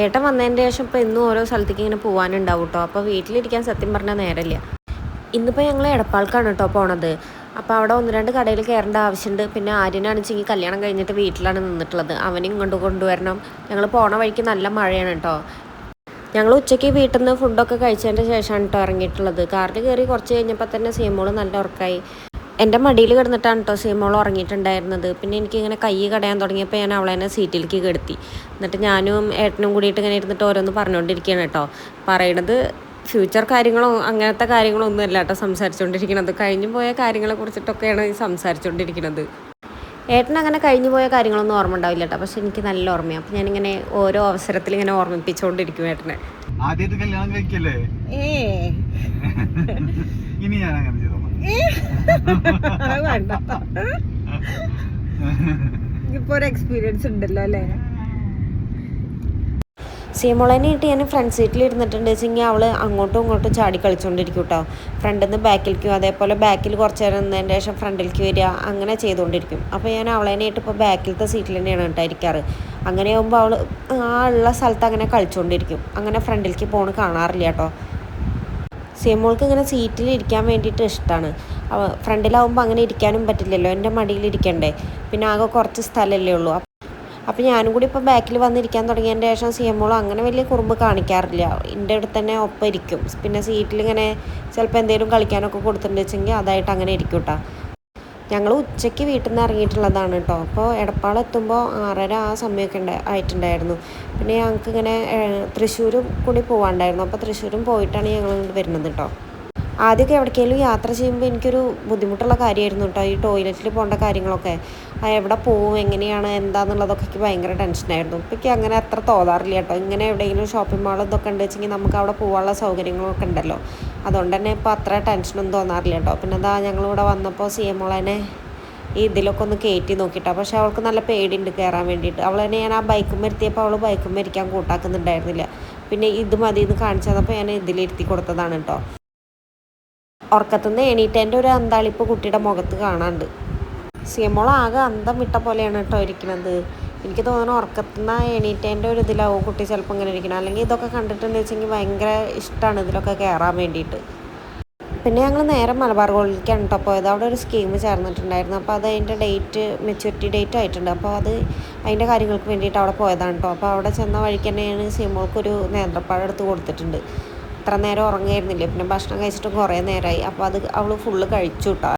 ഏട്ടൻ വന്നതിൻ്റെ ശേഷം ഇപ്പോൾ ഇന്നും ഓരോ സ്ഥലത്തേക്ക് ഇങ്ങനെ പോകാനുണ്ടാവും കേട്ടോ. അപ്പോൾ വീട്ടിലിരിക്കാൻ സത്യം പറഞ്ഞാൽ നേരമില്ല. ഇന്നിപ്പോൾ ഞങ്ങൾ എടപ്പാൾക്കാണ് കേട്ടോ പോണത്. അപ്പോൾ അവിടെ 1-2 കടയിൽ കയറേണ്ട ആവശ്യമുണ്ട്. പിന്നെ ആര്യനാണെച്ചെങ്കിൽ കല്യാണം കഴിഞ്ഞിട്ട് വീട്ടിലാണ് നിന്നിട്ടുള്ളത്. അവനും ഇങ്ങോട്ട് കൊണ്ടുവരണം. ഞങ്ങൾ പോണ വഴിക്ക് നല്ല മഴയാണ് കേട്ടോ. ഞങ്ങൾ ഉച്ചയ്ക്ക് വീട്ടിൽ നിന്ന് ഫുഡൊക്കെ കഴിച്ചതിൻ്റെ ശേഷമാണ് കേട്ടോ ഇറങ്ങിയിട്ടുള്ളത്. കാറിൽ കയറി കുറച്ച് കഴിഞ്ഞപ്പോൾ തന്നെ സീമോള് നല്ല ഉറക്കമായി. എൻ്റെ മടിയിൽ കിടന്നിട്ടാണ് കേട്ടോ സീമോൾ ഉറങ്ങിയിട്ടുണ്ടായിരുന്നത്. പിന്നെ എനിക്കിങ്ങനെ കൈ കടയാൻ തുടങ്ങിയപ്പോൾ ഞാൻ അവളെ തന്നെ സീറ്റിലേക്ക് കിടത്തി. എന്നിട്ട് ഞാനും ഏട്ടനും കൂടിയിട്ട് ഇങ്ങനെ ഇരുന്നിട്ട് ഓരോന്ന് പറഞ്ഞുകൊണ്ടിരിക്കുകയാണ് കേട്ടോ. പറയണത് ഫ്യൂച്ചർ കാര്യങ്ങളോ അങ്ങനത്തെ കാര്യങ്ങളോ ഒന്നുമല്ല കേട്ടോ സംസാരിച്ചുകൊണ്ടിരിക്കുന്നത്. കഴിഞ്ഞു പോയ കാര്യങ്ങളെ കുറിച്ചിട്ടൊക്കെയാണ് സംസാരിച്ചുകൊണ്ടിരിക്കുന്നത്. ഏട്ടൻ അങ്ങനെ കഴിഞ്ഞു പോയ കാര്യങ്ങളൊന്നും ഓർമ്മ ഉണ്ടാവില്ല കേട്ടോ. പക്ഷെ എനിക്ക് നല്ല ഓർമ്മയാണ്. അപ്പം ഞാനിങ്ങനെ ഓരോ അവസരത്തിൽ ഇങ്ങനെ ഓർമ്മിപ്പിച്ചുകൊണ്ടിരിക്കും ഏട്ടനെ. ആദ്യമായിട്ട് കല്യാണം കഴിക്കല്ലേ? ഇനി ഞാൻ അങ്ങനെ ചെയ്തോളാം. ഇപ്പൊ ഒരു എക്സ്പീരിയൻസ് ഉണ്ടല്ലോ അല്ലേ. സീമോളനെ ഇട്ട് ഞാൻ ഫ്രണ്ട് സീറ്റിൽ ഇരുന്നിട്ടുണ്ട് വെച്ചെങ്കിൽ അവൾ അങ്ങോട്ടും ഇങ്ങോട്ടും ചാടി കളിച്ചുകൊണ്ടിരിക്കും കേട്ടോ. ഫ്രണ്ടിൽ നിന്ന് ബാക്കിലേക്കും അതേപോലെ ബാക്കിൽ കുറച്ച് നേരം നിന്നതിൻ്റെ ശേഷം ഫ്രണ്ടിലേക്ക് വരിക അങ്ങനെ ചെയ്തുകൊണ്ടിരിക്കും. അപ്പോൾ ഞാൻ അവളേനായിട്ട് ഇപ്പോൾ ബാക്കിലത്തെ സീറ്റിൽ തന്നെയാണ് കേട്ടോ ഇരിക്കാറ്. അങ്ങനെ ആകുമ്പോൾ അവൾ ആ ഉള്ള സ്ഥലത്ത് അങ്ങനെ കളിച്ചുകൊണ്ടിരിക്കും. അങ്ങനെ ഫ്രണ്ടിലേക്ക് പോണ് കാണാറില്ല കേട്ടോ. സീമോൾക്ക് ഇങ്ങനെ സീറ്റിൽ ഇരിക്കാൻ വേണ്ടിയിട്ട് ഇഷ്ടമാണ്. ഫ്രണ്ടിലാവുമ്പോൾ അങ്ങനെ ഇരിക്കാനും പറ്റില്ലല്ലോ, എൻ്റെ മടിയിൽ ഇരിക്കണ്ടേ. പിന്നെ ആകെ കുറച്ച് സ്ഥലമല്ലേ ഉള്ളൂ. അപ്പോൾ ഞാനും കൂടി ഇപ്പോൾ ബാക്കിൽ വന്നിരിക്കാൻ തുടങ്ങിയതിൻ്റെ ശേഷം സീമോൾ അങ്ങനെ വലിയ കുറുമ്പ് കാണിക്കാറില്ല. എൻ്റെ അടുത്ത് തന്നെ ഒപ്പം ഇരിക്കും. പിന്നെ സീറ്റിലിങ്ങനെ ചിലപ്പോൾ എന്തെങ്കിലും കളിക്കാനൊക്കെ കൊടുത്തിട്ടുണ്ട് വെച്ചെങ്കിൽ അതായിട്ട് അങ്ങനെ ഇരിക്കും കേട്ടോ. ഞങ്ങൾ ഉച്ചയ്ക്ക് വീട്ടിൽ നിന്ന് ഇറങ്ങിയിട്ടുള്ളതാണ് കേട്ടോ. അപ്പോൾ എടപ്പാൾ എത്തുമ്പോൾ 6:30 ആ സമയമൊക്കെ ആയിട്ടുണ്ടായിരുന്നു. പിന്നെ ഞങ്ങൾക്ക് ഇങ്ങനെ തൃശ്ശൂരും കൂടി പോകാണ്ടായിരുന്നു. അപ്പോൾ തൃശ്ശൂരും പോയിട്ടാണ് ഞങ്ങൾ വരുന്നത് കേട്ടോ. ആദ്യമൊക്കെ എവിടേക്കെങ്കിലും യാത്ര ചെയ്യുമ്പോൾ എനിക്കൊരു ബുദ്ധിമുട്ടുള്ള കാര്യമായിരുന്നു കേട്ടോ ഈ ടോയ്ലറ്റിൽ പോകേണ്ട കാര്യങ്ങളൊക്കെ. എവിടെ പോവും എങ്ങനെയാണ് എന്താണെന്നുള്ളതൊക്കെ എനിക്ക് ഭയങ്കര ടെൻഷനായിരുന്നു. ഇപ്പോൾ എനിക്ക് അങ്ങനെ അത്ര തോന്നാറില്ല കേട്ടോ. ഇങ്ങനെ എവിടെയെങ്കിലും ഷോപ്പിംഗ് മാൾ ഇതൊക്കെ ഉണ്ട് വെച്ചെങ്കിൽ നമുക്ക് അവിടെ പോകാനുള്ള സൗകര്യങ്ങളൊക്കെ ഉണ്ടല്ലോ. അതുകൊണ്ട് തന്നെ ഇപ്പോൾ അത്ര ടെൻഷനൊന്നും തോന്നാറില്ല കേട്ടോ. പിന്നെ എന്താ ഞങ്ങളിവിടെ വന്നപ്പോൾ സീമോളനെ ഈ ഇതിലൊക്കെ ഒന്ന് കയറ്റി നോക്കിയിട്ടാണ്. പക്ഷേ അവൾക്ക് നല്ല പേടിയുണ്ട് കയറാൻ വേണ്ടിയിട്ട്. അവൾ തന്നെ ഞാൻ ആ ബൈക്കും വരുത്തിയപ്പോൾ അവൾ ബൈക്കും മരിക്കാൻ കൂട്ടാക്കുന്നുണ്ടായിരുന്നില്ല. പിന്നെ ഇത് മതി എന്ന് കാണിച്ചു തന്നപ്പോൾ ഞാൻ ഇതിലിരുത്തി കൊടുത്തതാണ് കേട്ടോ. ഉറക്കത്തുനിന്ന് എണീറ്റേൻ്റെ ഒരു അന്താളിപ്പ് കുട്ടിയുടെ മുഖത്ത് കാണാണ്ട്. സീമോൾ ആകെ അന്തം വിട്ട പോലെയാണ് കേട്ടോ ഇരിക്കുന്നത്. എനിക്ക് തോന്നുന്നു ഉറക്കത്തുനിന്ന് എണീറ്റേൻ്റെ ഒരു ഇതിലാവും കുട്ടി ചിലപ്പോൾ ഇങ്ങനെ ഇരിക്കണം. അല്ലെങ്കിൽ ഇതൊക്കെ കണ്ടിട്ടുണ്ടെന്ന് വെച്ചെങ്കിൽ ഭയങ്കര ഇഷ്ടമാണ് ഇതിലൊക്കെ കയറാൻ വേണ്ടിയിട്ട്. പിന്നെ ഞങ്ങൾ നേരെ മലബാർ ഗോൾഡിലേക്കാണ് കേട്ടോ പോയത്. അവിടെ ഒരു സ്കീം ചേർന്നിട്ടുണ്ടായിരുന്നു. അപ്പോൾ അത് അതിൻ്റെ മെച്യൂരിറ്റി ഡേറ്റ് ആയിട്ടുണ്ട്. അപ്പോൾ അതിൻ്റെ കാര്യങ്ങൾക്ക് വേണ്ടിയിട്ട് അവിടെ പോയതാണ് കേട്ടോ. അപ്പോൾ അവിടെ ചെന്ന വഴിക്ക് തന്നെയാണ് സീമോൾക്കൊരു നേന്ത്രപ്പഴം എടുത്ത് കൊടുത്തിട്ടുണ്ട്. അത്ര നേരം ഉറങ്ങായിരുന്നില്ല. പിന്നെ ഭക്ഷണം കഴിച്ചിട്ട് കുറേ നേരമായി. അപ്പോൾ അവൾ ഫുള്ള് കഴിച്ചു കേട്ടോ.